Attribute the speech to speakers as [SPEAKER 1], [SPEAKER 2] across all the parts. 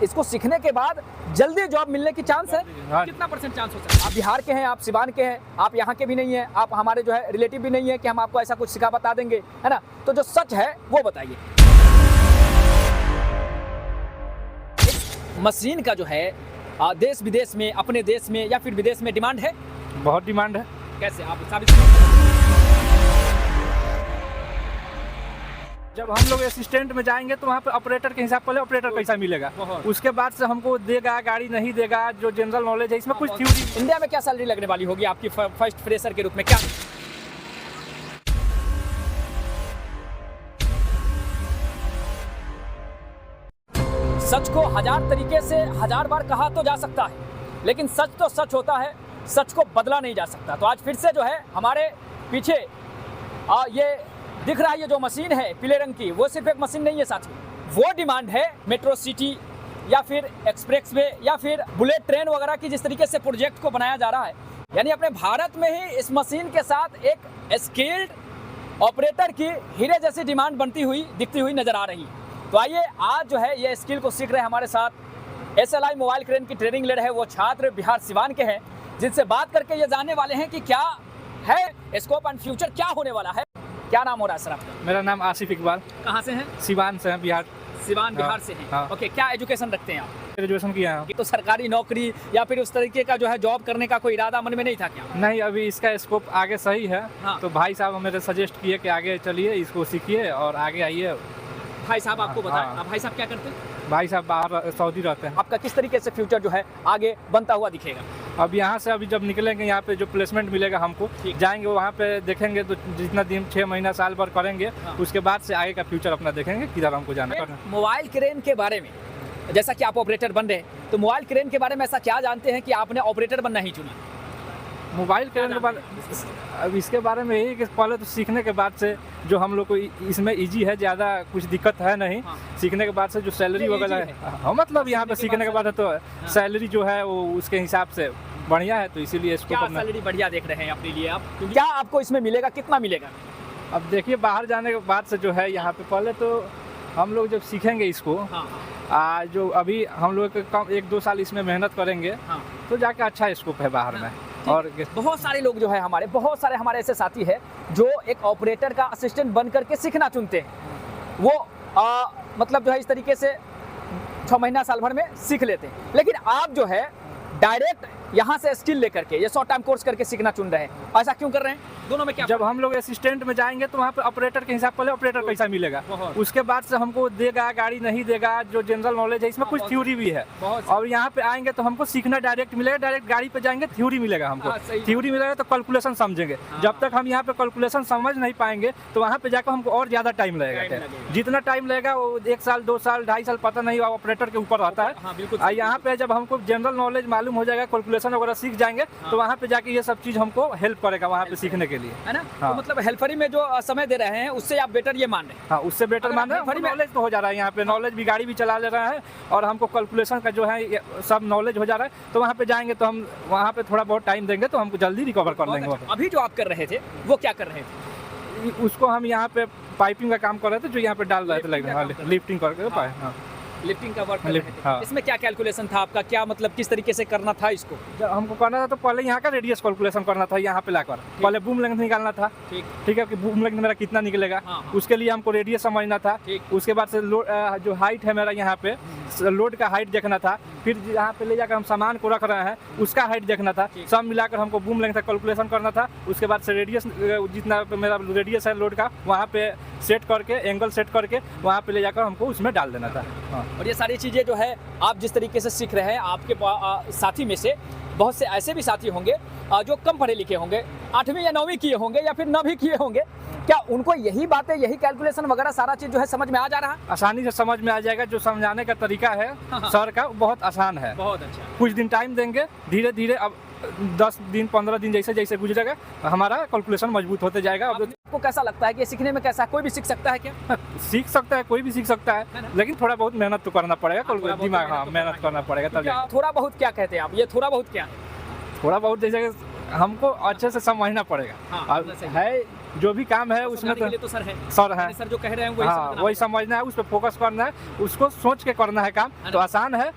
[SPEAKER 1] इसको सीखने के बाद जल्दी जॉब मिलने की चांस है?
[SPEAKER 2] हाँ।
[SPEAKER 1] कितना % चांस हो सकता है? आप बिहार के हैं, आप सिवान के हैं, आप यहाँ के भी नहीं हैं, आप हमारे जो है रिलेटिव भी नहीं है कि हम आपको ऐसा कुछ सिखा बता देंगे, है ना? तो जो सच है वो बताइए। मशीन का जो है देश विदेश में, अपने देश में या फिर विदेश में डिमांड है?
[SPEAKER 2] बहुत डिमांड है।
[SPEAKER 1] कैसे आप साबित करें?
[SPEAKER 2] जब हम लोग असिस्टेंट में जाएंगे तो वहाँ पे ऑपरेटर के हिसाब पहले ऑपरेटर पैसा मिलेगा, उसके बाद से हमको देगा गाड़ी नहीं देगा, जो जनरल नॉलेज है इसमें कुछ थ्योरी।
[SPEAKER 1] इंडिया में क्या सैलरी लगने वाली होगी आपकी फर्स्ट फ्रेशर के रूप में? क्या सच को 1000 तरीके से 1000 बार कहा तो जा सकता है, लेकिन सच तो सच होता है, सच को बदला नहीं जा सकता। तो आज फिर से जो है हमारे पीछे ये दिख रहा है, ये जो मशीन है पीले रंग की, वो सिर्फ एक मशीन नहीं है साथी, वो डिमांड है मेट्रो सिटी या फिर एक्सप्रेस वे या फिर बुलेट ट्रेन वगैरह की, जिस तरीके से प्रोजेक्ट को बनाया जा रहा है। यानी अपने भारत में ही इस मशीन के साथ एक स्किल्ड ऑपरेटर की हीरे जैसी डिमांड बनती हुई दिखती हुई नजर आ रही है। तो आइए आज जो है ये स्किल को सीख रहे हमारे साथ SLI मोबाइल क्रेन की ट्रेनिंग ले रहे हैं वो छात्र बिहार सिवान के हैं, जिनसे बात करके ये जानने वाले हैं कि क्या है स्कोप एंड फ्यूचर, क्या होने वाला है। क्या नाम हो रहा है सर आपका?
[SPEAKER 2] मेरा नाम आसिफ इकबाल।
[SPEAKER 1] कहाँ से हैं?
[SPEAKER 2] सिवान से हैं, बिहार।
[SPEAKER 1] सिवान बिहार से हैं।
[SPEAKER 2] हाँ।
[SPEAKER 1] ओके, क्या एजुकेशन रखते हैं आप?
[SPEAKER 2] ग्रेजुएशन किया है।
[SPEAKER 1] तो सरकारी नौकरी या फिर उस तरीके का जो है जॉब करने का कोई इरादा मन में नहीं था क्या?
[SPEAKER 2] नहीं, अभी इसका स्कोप आगे सही है।
[SPEAKER 1] हाँ।
[SPEAKER 2] तो भाई साहब मेरे सजेस्ट किए कि आगे चलिए, इसको सीखिए और आगे आइए।
[SPEAKER 1] भाई साहब आपको बताएं।
[SPEAKER 2] हाँ।
[SPEAKER 1] भाई साहब क्या करते हैं?
[SPEAKER 2] भाई साहब बाहर सऊदी रहते हैं।
[SPEAKER 1] आपका किस तरीके से फ्यूचर जो है आगे बनता हुआ दिखेगा?
[SPEAKER 2] अब यहाँ से अभी जब निकलेंगे, यहाँ पे जो प्लेसमेंट मिलेगा हमको, जाएंगे वहाँ पे देखेंगे, तो जितना दिन 6 महीना साल भर करेंगे,
[SPEAKER 1] हाँ।
[SPEAKER 2] उसके बाद से आगे का फ्यूचर अपना देखेंगे किधर हमको जाना है।
[SPEAKER 1] मोबाइल क्रेन के बारे में, जैसा कि आप ऑपरेटर बन रहे हैं, तो मोबाइल क्रेन के बारे में ऐसा क्या जानते हैं कि आपने ऑपरेटर बनना ही चुना?
[SPEAKER 2] मोबाइल क्रेन के बारे, अब इसके बारे में यही कि पहले तो सीखने के बाद से जो हम लोग को इसमें इजी है, ज़्यादा कुछ दिक्कत है नहीं।
[SPEAKER 1] हाँ।
[SPEAKER 2] सीखने के बाद से जो सैलरी वगैरह है, हाँ, मतलब यहाँ पे सीखने के बाद है तो सैलरी जो है वो उसके हिसाब से बढ़िया है, तो इसीलिए इसको
[SPEAKER 1] क्या सैलरी बढ़िया देख रहे हैं अपने लिए आप? क्या आपको इसमें मिलेगा, कितना मिलेगा?
[SPEAKER 2] अब देखिए, बाहर जाने के बाद से जो है यहाँ पे पहले तो हम लोग जब सीखेंगे इसको,
[SPEAKER 1] हाँ।
[SPEAKER 2] जो अभी हम लोग कम 1-2 साल इसमें मेहनत करेंगे,
[SPEAKER 1] हाँ।
[SPEAKER 2] तो जाके अच्छा स्कोप है बाहर में। और
[SPEAKER 1] बहुत सारे लोग जो है बहुत सारे हमारे ऐसे साथी हैं जो एक ऑपरेटर का असिस्टेंट बन करके सीखना चुनते हैं। वो मतलब जो है इस तरीके से 6 महीना साल भर में सीख लेते हैं, लेकिन आप जो है डायरेक्ट यहाँ से स्किल लेकर के ये शॉर्ट टाइम कोर्स करके सीखना चुन रहे हैं। ऐसा क्यों कर रहे हैं? दोनों में क्या?
[SPEAKER 2] जब हम लोग असिस्टेंट में जाएंगे तो वहाँ पे ऑपरेटर के हिसाब पहले ऑपरेटर पैसा मिलेगा, उसके बाद से हमको देगा गाड़ी नहीं देगा, जो जनरल नॉलेज है इसमें कुछ थ्योरी भी है। और यहाँ पे आएंगे तो हमको सीखना डायरेक्ट मिलेगा, डायरेक्ट गाड़ी पे जाएंगे थ्योरी मिलेगा हमको। थ्योरी मिलेगा तो कैलकुलेशन समझेंगे। जब तक हम यहाँ पे कैलकुलेशन समझ नहीं पाएंगे तो वहाँ पे जाकर हमको और ज़्यादा टाइम लगेगा। जितना टाइम लगेगा वो 1 साल 2 साल 2.5 साल पता नहीं, ऑपरेटर के ऊपर रहता है। यहाँ पे जब हमको जनरल नॉलेज मालूम हो जाएगा, कैलकुलेशन वगैरह सीख जाएंगे, तो वहाँ पे जाके ये सब चीज हमको हेल्प करेगा वहाँ पे सीखने के लिए,
[SPEAKER 1] है ना?
[SPEAKER 2] हाँ।
[SPEAKER 1] तो मतलब हेल्परी में जो समय दे रहे हैं उससे आप बेटर ये मान रहे हैं?
[SPEAKER 2] हाँ, उससे बेटर मान रहे हैं। नॉलेज तो हो जा रहा है, यहाँ पे नॉलेज भी, गाड़ी भी चला ले रहा है और हमको कैलकुलेशन का जो है सब नॉलेज हो जा रहा है। तो वहाँ पे जाएंगे तो हम वहाँ पे थोड़ा बहुत टाइम देंगे तो हमको जल्दी रिकवर कर लेंगे।
[SPEAKER 1] अभी जो आप कर रहे थे वो क्या कर रहे थे?
[SPEAKER 2] उसको हम यहाँ पे पाइपिंग का काम कर रहे थे, जो यहाँ पे डाल रहे थे, लिफ्टिंग करके।
[SPEAKER 1] लिफ्टिंग का वर्क कर रहे थे।
[SPEAKER 2] हाँ।
[SPEAKER 1] इसमें क्या कैलकुलेशन था आपका? क्या मतलब किस तरीके से करना था इसको?
[SPEAKER 2] जब हमको करना था तो पहले यहाँ का रेडियस कैलकुलेशन करना था, यहाँ पे लाकर पहले बूम लेंथ निकालना था। ठीक है कि बूम लेंथ मेरा कितना निकलेगा, उसके लिए हमको रेडियस समझना था। उसके बाद से जो हाइट है मेरा यहाँ पे, लोड का हाइट देखना था। फिर यहाँ पे ले जाकर हम सामान को रख रहे हैं उसका हाइट देखना था। सब मिलाकर हमको बूम लेंथ का कैलकुलेशन करना था। उसके बाद से रेडियस, जितना मेरा रेडियस है लोड का, वहाँ पे सेट करके, एंगल सेट करके वहाँ पे ले जाकर हमको उसमें डाल देना था। हाँ।
[SPEAKER 1] और ये सारी चीज़ें जो है आप जिस तरीके से सीख रहे हैं, आपके साथी में से बहुत से ऐसे भी साथी होंगे जो कम पढ़े लिखे होंगे, 8वीं या 9वीं किए होंगे या फिर 9 भी किए होंगे। क्या उनको यही बातें, यही कैलकुलेशन वगैरह सारा चीज़ जो है समझ में आ जा रहा है?
[SPEAKER 2] आसानी से समझ में आ जाएगा। जो समझाने का तरीका है सर का बहुत आसान है।
[SPEAKER 1] बहुत अच्छा।
[SPEAKER 2] कुछ दिन टाइम देंगे, धीरे धीरे अब 10 दिन 15 दिन जैसे जैसे गुजरेगा हमारा कैलकुलेशन मजबूत होते जाएगा।
[SPEAKER 1] आपको कैसा लगता है कि सीखने में कैसा, कोई भी सीख सकता है क्या?
[SPEAKER 2] सीख सकता है, कोई भी सीख सकता है, लेकिन थोड़ा बहुत मेहनत तो करना पड़ेगा। दिमाग, हाँ, मेहनत करना पड़ेगा तब।
[SPEAKER 1] थोड़ा बहुत क्या कहते हैं आप? ये थोड़ा बहुत क्या है?
[SPEAKER 2] थोड़ा बहुत जैसे हमको अच्छे से समझना पड़ेगा।
[SPEAKER 1] हाँ,
[SPEAKER 2] है जो भी काम है उसमें
[SPEAKER 1] के लिए तो सर है,
[SPEAKER 2] सर है,
[SPEAKER 1] सर जो कह रहे हैं वही
[SPEAKER 2] हाँ वही समझना है, उस पर फोकस करना है, उसको सोच के करना है काम, तो आसान है।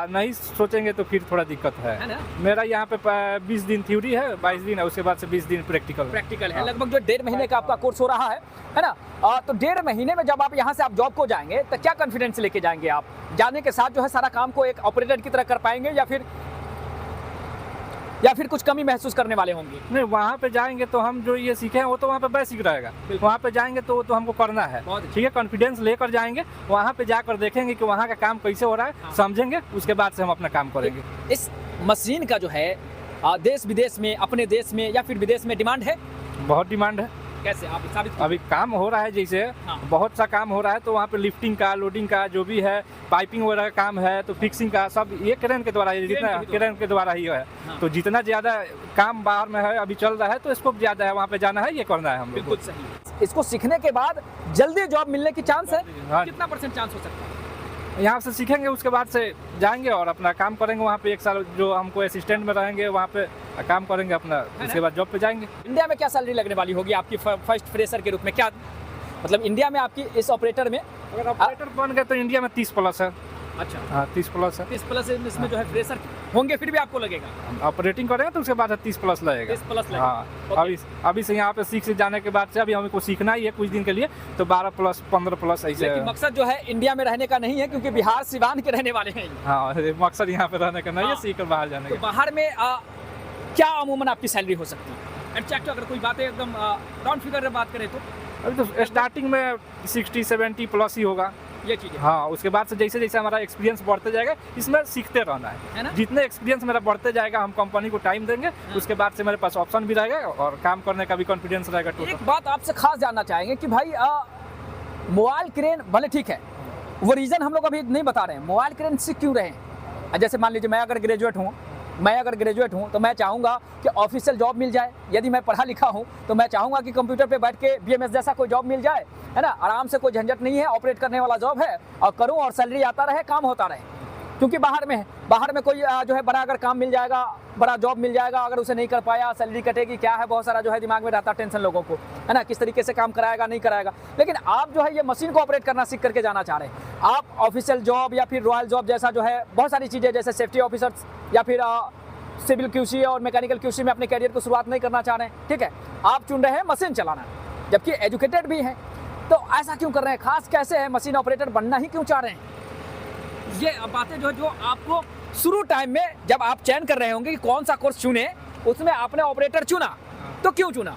[SPEAKER 2] नहीं सोचेंगे तो फिर थोड़ा दिक्कत है। मेरा यहाँ पे 20 दिन थ्योरी है, 22 दिन है, उसके बाद से 20 दिन प्रैक्टिकल
[SPEAKER 1] है। लगभग जो 1.5 महीने का आपका कोर्स हो रहा है ना। तो 1.5 महीने में जब आप यहाँ से आप जॉब को जाएंगे तो क्या कॉन्फिडेंस लेके जाएंगे आप? जाने के साथ जो है सारा काम को एक ऑपरेटर की तरह कर पाएंगे या फिर कुछ कमी महसूस करने वाले होंगे?
[SPEAKER 2] नहीं, वहाँ पे जाएंगे तो हम जो ये सीखे हैं वो तो वहाँ पे बेसिक रहेगा, वहाँ पे जाएंगे तो वो तो हमको करना है, ठीक है। कॉन्फिडेंस लेकर जाएंगे, वहाँ पे जाकर देखेंगे कि वहाँ का काम कैसे हो रहा है, समझेंगे, उसके बाद से हम अपना काम करेंगे।
[SPEAKER 1] इस मशीन का जो है देश विदेश में, अपने देश में या फिर विदेश में डिमांड है?
[SPEAKER 2] बहुत डिमांड है।
[SPEAKER 1] कैसे आप साबित?
[SPEAKER 2] अभी काम हो रहा है, जैसे बहुत सा काम हो रहा है, तो वहाँ पे लिफ्टिंग का, लोडिंग का जो भी है, पाइपिंग वगैरह का काम है, तो फिक्सिंग का सब ये क्रेन के द्वारा, जितना क्रेन के द्वारा ही है। तो जितना ज़्यादा काम बाहर में है, अभी चल रहा है, तो स्कोप ज़्यादा है, वहाँ पे जाना है, ये करना है हम लोग।
[SPEAKER 1] बिल्कुल सही। इसको सीखने के बाद जल्दी जॉब मिलने की चांस है? कितना % चांस हो सकता है?
[SPEAKER 2] यहाँ से सीखेंगे, उसके बाद से जाएंगे और अपना काम करेंगे। वहाँ पे 1 साल जो हमको असिस्टेंट में रहेंगे, वहाँ पे काम करेंगे अपना, उसके बाद जॉब पे जाएंगे।
[SPEAKER 1] इंडिया में क्या सैलरी लगने वाली होगी आपकी फर्स्ट फ्रेशर के रूप में? क्या मतलब इंडिया में आपकी इस ऑपरेटर में?
[SPEAKER 2] अगर ऑपरेटर बन गए तो इंडिया में 30+ है।
[SPEAKER 1] अच्छा,
[SPEAKER 2] हाँ 30+ है।
[SPEAKER 1] 30+ इसमें जो है फ्रेशर होंगे, फिर भी आपको लगेगा?
[SPEAKER 2] ऑपरेटिंग करेंगे तो उसके बाद 30+ लगेगा।
[SPEAKER 1] 30+ लगेगा।
[SPEAKER 2] हाँ, अभी से यहाँ पे सीख से जाने के बाद से अभी हमको सीखना ही है कुछ दिन के लिए, तो 12+, 15+ ऐसे।
[SPEAKER 1] लेकिन मकसद जो है इंडिया में रहने का नहीं है, क्योंकि बिहार सिवान के रहने वाले हैं।
[SPEAKER 2] हाँ, मकसद यहाँ पे रहने का नहीं है, सीख कर बाहर जाने का।
[SPEAKER 1] बाहर में क्या अमूमन आपकी सैलरी हो सकती है? एग्जैक्ट अगर कोई बात है एकदम राउंड फिगर में बात करें तो
[SPEAKER 2] अभी तो स्टार्टिंग में 60-70+ ही होगा
[SPEAKER 1] ये चीज़।
[SPEAKER 2] हाँ, उसके बाद से जैसे जैसे हमारा एक्सपीरियंस बढ़ते जाएगा, इसमें सीखते रहना है ना। जितने एक्सपीरियंस मेरा बढ़ते जाएगा, हम कंपनी को टाइम देंगे, उसके बाद से मेरे पास ऑप्शन भी रहेगा और काम करने का भी कॉन्फिडेंस रहेगा।
[SPEAKER 1] एक बात आपसे खास जानना चाहेंगे कि भाई मोबाइल क्रेन भले ठीक है, वो रीज़न हम लोग अभी नहीं बता रहे हैं, मोबाइल क्रेन सीख क्यों रहे हैं? जैसे मान लीजिए मैं अगर ग्रेजुएट हूँ तो मैं चाहूँगा कि ऑफिशियल जॉब मिल जाए। यदि मैं पढ़ा लिखा हूँ तो मैं चाहूँगा कि कंप्यूटर पे बैठ के BMS जैसा कोई जॉब मिल जाए, है ना। आराम से, कोई झंझट नहीं है, ऑपरेट करने वाला जॉब है और करूँ और सैलरी आता रहे, काम होता रहे। क्योंकि बाहर में कोई जो है बड़ा अगर काम मिल जाएगा, बड़ा जॉब मिल जाएगा, अगर उसे नहीं कर पाया सैलरी कटेगी, क्या है, बहुत सारा जो है दिमाग में रहता टेंशन लोगों को, है ना, किस तरीके से काम कराएगा नहीं कराएगा। लेकिन आप जो है ये मशीन को ऑपरेट करना सीख करके जाना चाह रहे हैं। आप ऑफिशियल जॉब या फिर रॉयल जॉब जैसा जो है बहुत सारी चीज़ें, जैसे सेफ्टी ऑफिसर्स या फिर सिविल QC और मैकेनिकल QC में अपने कैरियर को शुरुआत नहीं करना चाह रहे हैं, ठीक है। आप चुन रहे हैं मशीन चलाना, जबकि एजुकेटेड भी हैं, तो ऐसा क्यों कर रहे हैं? खास कैसे है, मशीन ऑपरेटर बनना ही क्यों चाह रहे हैं? ये बातें जो आपको शुरू टाइम में जब आप चयन कर रहे होंगे कि कौन सा कोर्स चुने, उसमें आपने ऑपरेटर चुना, तो क्यों चुना?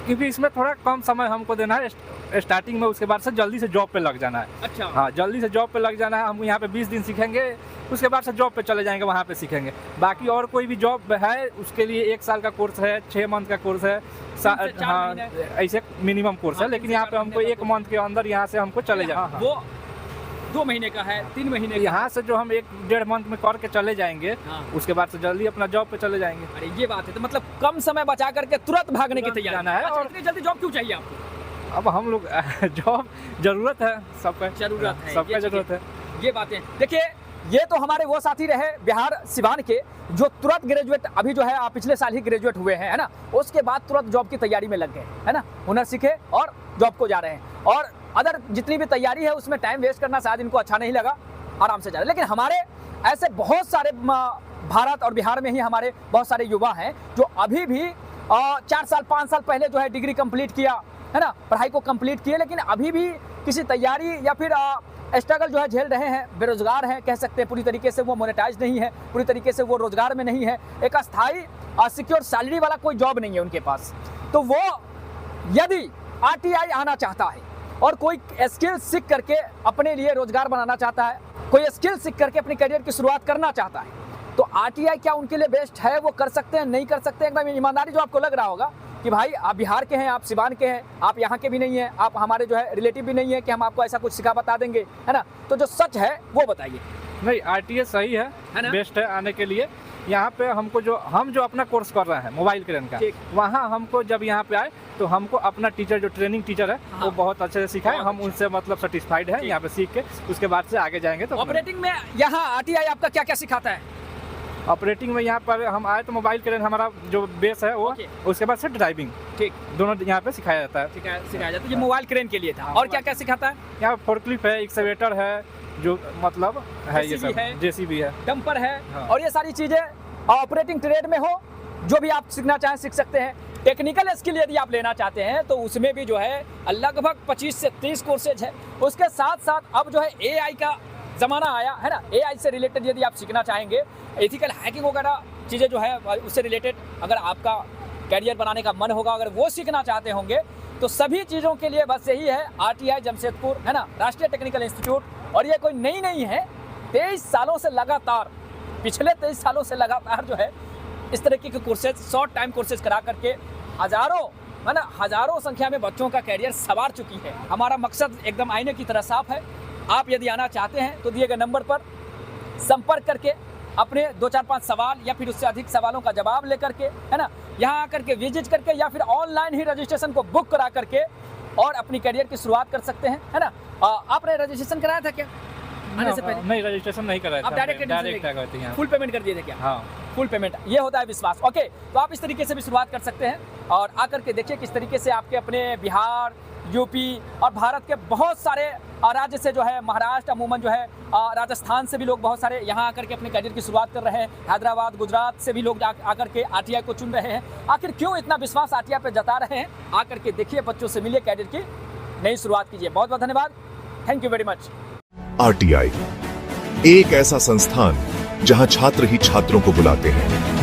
[SPEAKER 2] क्योंकि इसमें थोड़ा कम समय हमको देना है स्टार्टिंग में, उसके बाद से जल्दी से जॉब पे लग जाना है।
[SPEAKER 1] अच्छा,
[SPEAKER 2] हाँ, जल्दी से जॉब पे लग जाना है। हम यहाँ पे 20 दिन सीखेंगे, उसके बाद से जॉब पे चले जाएंगे, वहाँ पे सीखेंगे। बाकी और कोई भी जॉब है उसके लिए 1 साल का कोर्स है, 6 मंथ का कोर्स है, हाँ ऐसे मिनिमम कोर्स है। लेकिन यहाँ पे हमको 1 मंथ के अंदर यहाँ से हमको चले जाना।
[SPEAKER 1] वो 2 महीने का है, 3 महीने
[SPEAKER 2] यहाँ से जो हम 1-1.5 मंथ में करके चले जाएंगे, उसके बाद से जल्दी अपना जॉब पे चले जाएंगे।
[SPEAKER 1] अरे ये बात है, तो मतलब कम समय बचा करके तुरंत भागने की तैयारी
[SPEAKER 2] जाना है। और
[SPEAKER 1] इतनी जल्दी जॉब क्यों चाहिए आपको?
[SPEAKER 2] अब हम लोग जॉब जरूरत है, सबका जरूरत है।
[SPEAKER 1] ये बातें देखिए, ये तो हमारे वो साथी रहे बिहार सिवान के जो तुरंत ग्रेजुएट, अभी जो है पिछले साल ही ग्रेजुएट हुए हैं, है ना। उसके बाद तुरंत जॉब की तैयारी में लग गए, है ना, हुनर सीखे और जॉब को जा रहे हैं। और अदर जितनी भी तैयारी है उसमें टाइम वेस्ट करना शायद इनको अच्छा नहीं लगा, आराम से जा रहे। लेकिन हमारे ऐसे बहुत सारे भारत और बिहार में ही हमारे बहुत सारे युवा हैं जो अभी भी 4 साल 5 साल पहले जो है डिग्री कंप्लीट किया, है ना, पढ़ाई को कंप्लीट किए, लेकिन अभी भी किसी तैयारी या फिर स्ट्रगल जो है झेल रहे हैं, बेरोजगार हैं कह सकते हैं। पूरी तरीके से वो मोनेटाइज नहीं है, पूरी तरीके से वो रोजगार में नहीं है, एक अस्थायी सिक्योर सैलरी वाला कोई जॉब नहीं है उनके पास। तो वो यदि RTI आना चाहता है और कोई स्किल सीख करके अपने लिए रोजगार बनाना चाहता है, कोई स्किल सीख करके अपने करियर की शुरुआत करना चाहता है, तो RTI क्या उनके लिए बेस्ट है? वो कर सकते हैं, नहीं कर सकते? एकदम ईमानदारी जो आपको लग रहा होगा कि भाई आप बिहार के हैं, आप सिवान के हैं, आप यहाँ के भी नहीं हैं, आप हमारे जो है रिलेटिव भी नहीं है कि हम आपको ऐसा कुछ सिखा बता देंगे, है ना। तो जो सच है वो बताइए।
[SPEAKER 2] नहीं, RTI सही है ना? बेस्ट है आने के लिए। यहाँ पे हमको हम जो अपना कोर्स कर रहे हैं मोबाइल क्रेन का, वहाँ हमको जब यहाँ पे आए तो हमको अपना टीचर जो ट्रेनिंग टीचर है वो बहुत अच्छे से सिखाए। हम उनसे मतलब सेटिस्फाइड है यहाँ पे सीख के, उसके बाद से आगे जाएंगे। तो
[SPEAKER 1] ऑपरेटिंग में यहाँ RTI आपका क्या क्या सिखाता है?
[SPEAKER 2] ऑपरेटिंग में यहाँ पर हम आए तो मोबाइल क्रेन हमारा जो बेस है वो,
[SPEAKER 1] ओके।
[SPEAKER 2] उसके बाद से ड्राइविंग,
[SPEAKER 1] ठीक,
[SPEAKER 2] दोनों यहाँ पे सिखाया जाता है।
[SPEAKER 1] सिखाया जाता है। ये मोबाइल क्रेन के लिए था। और क्या क्या सिखाता है?
[SPEAKER 2] यहाँ फोर्कलिफ्ट है, एक्सवेटर है, जो मतलब है ये
[SPEAKER 1] JCB
[SPEAKER 2] सब,
[SPEAKER 1] है।
[SPEAKER 2] जेसीबी है,
[SPEAKER 1] डंपर है,
[SPEAKER 2] हाँ।
[SPEAKER 1] और ये सारी चीजें ऑपरेटिंग ट्रेड में हो, जो भी आप सीखना चाहें सीख सकते हैं। टेक्निकल स्किल यदि आप लेना चाहते हैं तो उसमें भी जो है लगभग 25 से 30 कोर्सेज है। उसके साथ साथ अब जो है AI का ज़माना आया है ना, AI से रिलेटेड यदि आप सीखना चाहेंगे, एथिकल हैकिंग वगैरह चीज़ें जो है उससे रिलेटेड अगर आपका कैरियर बनाने का मन होगा, अगर वो सीखना चाहते होंगे तो सभी चीज़ों के लिए बस यही है RTI जमशेदपुर, है ना, राष्ट्रीय टेक्निकल इंस्टीट्यूट। और ये कोई नई नहीं है, 23 सालों से लगातार, पिछले 23 सालों से लगातार जो है इस तरीके के कोर्सेज, शॉर्ट टाइम कोर्सेज करा करके हज़ारों, है ना, हज़ारों संख्या में बच्चों का कैरियर संवार चुकी है। हमारा मकसद एकदम आईने की तरह साफ है। आप यदि आना चाहते हैं तो दिए गए नंबर पर संपर्क करके अपने 2-4-5 सवाल या फिर उससे अधिक सवालों का जवाब लेकर के, है ना, यहाँ आकर के विजिट करके या फिर ऑनलाइन ही रजिस्ट्रेशन को बुक करा करके और अपनी करियर की शुरुआत कर सकते हैं, है ना। आपने रजिस्ट्रेशन कराया था क्या आने से पहले?
[SPEAKER 2] नहीं, रजिस्ट्रेशन नहीं कराया था।
[SPEAKER 1] आप डायरेक्ट फुल पेमेंट कर दिए थे क्या?
[SPEAKER 2] हाँ,
[SPEAKER 1] फुल पेमेंट, ये होता है विश्वास। ओके, तो आप इस तरीके से भी शुरुआत कर सकते हैं और आकर के देखिए किस तरीके से आपके अपने बिहार, यूपी और भारत के बहुत सारे राज्य से जो है, महाराष्ट्र, अमूमन जो है राजस्थान से भी लोग बहुत सारे यहाँ आकर के अपने करियर की शुरुआत कर रहे हैं। हैदराबाद, गुजरात से भी लोग आकर के RTI को चुन रहे हैं। आखिर क्यों इतना विश्वास RTI पे जता रहे हैं? आकर के देखिए, बच्चों से मिलिए, कैरियर की नई शुरुआत कीजिए। बहुत बहुत धन्यवाद, thank you very much.
[SPEAKER 3] RTI एक ऐसा संस्थान जहां छात्र ही छात्रों को बुलाते हैं।